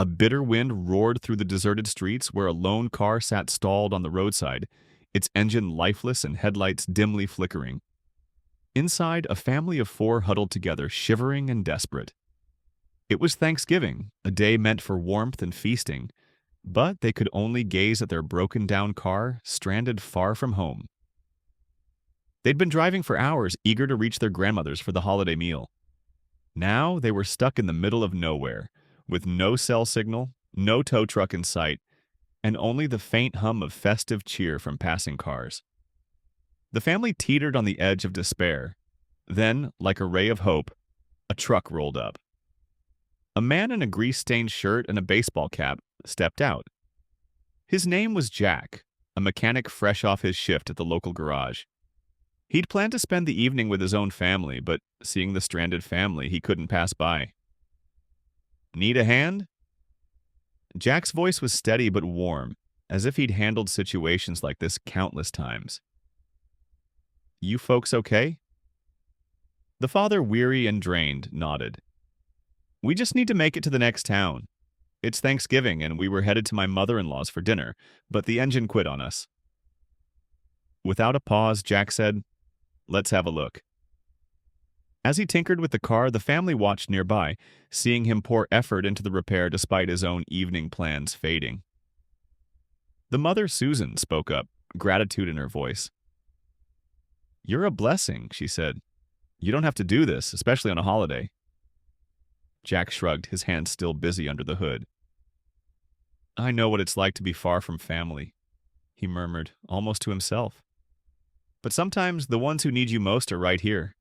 A bitter wind roared through the deserted streets where a lone car sat stalled on the roadside, its engine lifeless and headlights dimly flickering. Inside, a family of four huddled together, shivering and desperate. It was Thanksgiving, a day meant for warmth and feasting, but they could only gaze at their broken-down car, stranded far from home. They'd been driving for hours, eager to reach their grandmother's for the holiday meal. Now they were stuck in the middle of nowhere, with no cell signal, no tow truck in sight, and only the faint hum of festive cheer from passing cars. The family teetered on the edge of despair. Then, like a ray of hope, a truck rolled up. A man in a grease-stained shirt and a baseball cap stepped out. His name was Jack, a mechanic fresh off his shift at the local garage. He'd planned to spend the evening with his own family, but seeing the stranded family, he couldn't pass by. "Need a hand?" Jack's voice was steady but warm, as if he'd handled situations like this countless times. "You folks okay?" The father, weary and drained, nodded. "We just need to make it to the next town. It's Thanksgiving, and we were headed to my mother-in-law's for dinner, but the engine quit on us." Without a pause, Jack said, "Let's have a look." As he tinkered with the car, the family watched nearby, seeing him pour effort into the repair despite his own evening plans fading. The mother, Susan, spoke up, gratitude in her voice. "You're a blessing," she said. "You don't have to do this, especially on a holiday." Jack shrugged, his hands still busy under the hood. "I know what it's like to be far from family," he murmured, almost to himself. "But sometimes the ones who need you most are right here."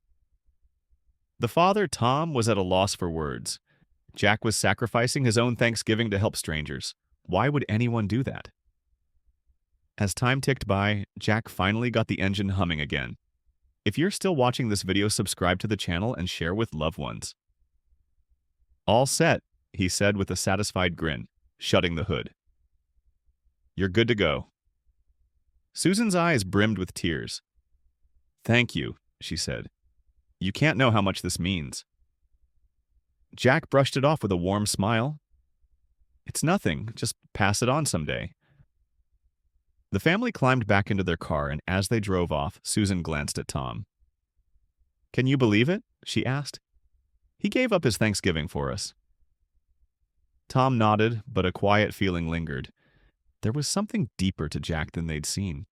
The father, Tom, was at a loss for words. Jack was sacrificing his own Thanksgiving to help strangers. Why would anyone do that? As time ticked by, Jack finally got the engine humming again. If you're still watching this video, subscribe to the channel and share with loved ones. "All set," he said with a satisfied grin, shutting the hood. "You're good to go." Susan's eyes brimmed with tears. "Thank you," she said. "You can't know how much this means." Jack brushed it off with a warm smile. "It's nothing, just pass it on someday." The family climbed back into their car, and as they drove off, Susan glanced at Tom. "Can you believe it?" she asked. "He gave up his Thanksgiving for us." Tom nodded, but a quiet feeling lingered. There was something deeper to Jack than they'd seen.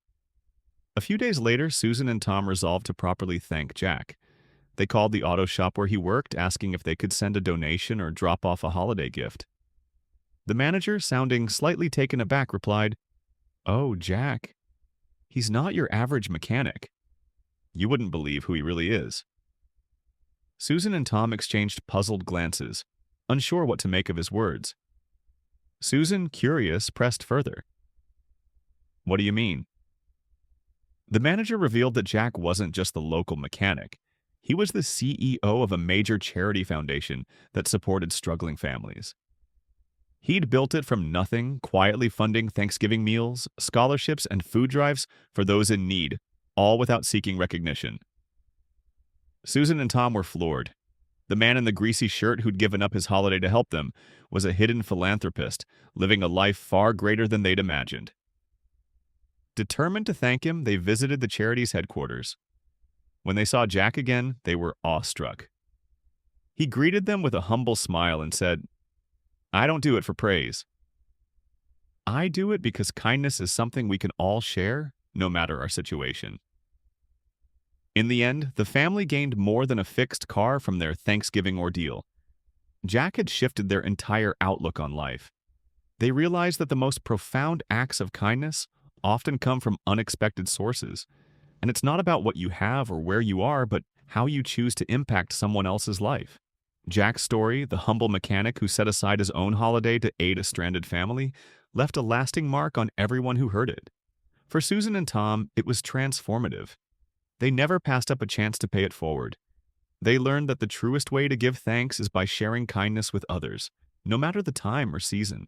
A few days later, Susan and Tom resolved to properly thank Jack. They called the auto shop where he worked, asking if they could send a donation or drop off a holiday gift. The manager, sounding slightly taken aback, replied, "Oh, Jack, he's not your average mechanic. You wouldn't believe who he really is." Susan and Tom exchanged puzzled glances, unsure what to make of his words. Susan, curious, pressed further. "What do you mean?" The manager revealed that Jack wasn't just the local mechanic. He was the CEO of a major charity foundation that supported struggling families. He'd built it from nothing, quietly funding Thanksgiving meals, scholarships, and food drives for those in need, all without seeking recognition. Susan and Tom were floored. The man in the greasy shirt who'd given up his holiday to help them was a hidden philanthropist, living a life far greater than they'd imagined. Determined to thank him, they visited the charity's headquarters. When they saw Jack again, they were awestruck. He greeted them with a humble smile and said, "I don't do it for praise. I do it because kindness is something we can all share, no matter our situation." In the end, the family gained more than a fixed car from their Thanksgiving ordeal. Jack had shifted their entire outlook on life. They realized that the most profound acts of kindness often come from unexpected sources, and it's not about what you have or where you are, but how you choose to impact someone else's life. Jack's story, the humble mechanic who set aside his own holiday to aid a stranded family, left a lasting mark on everyone who heard it. For Susan and Tom, it was transformative. They never passed up a chance to pay it forward. They learned that the truest way to give thanks is by sharing kindness with others, no matter the time or season.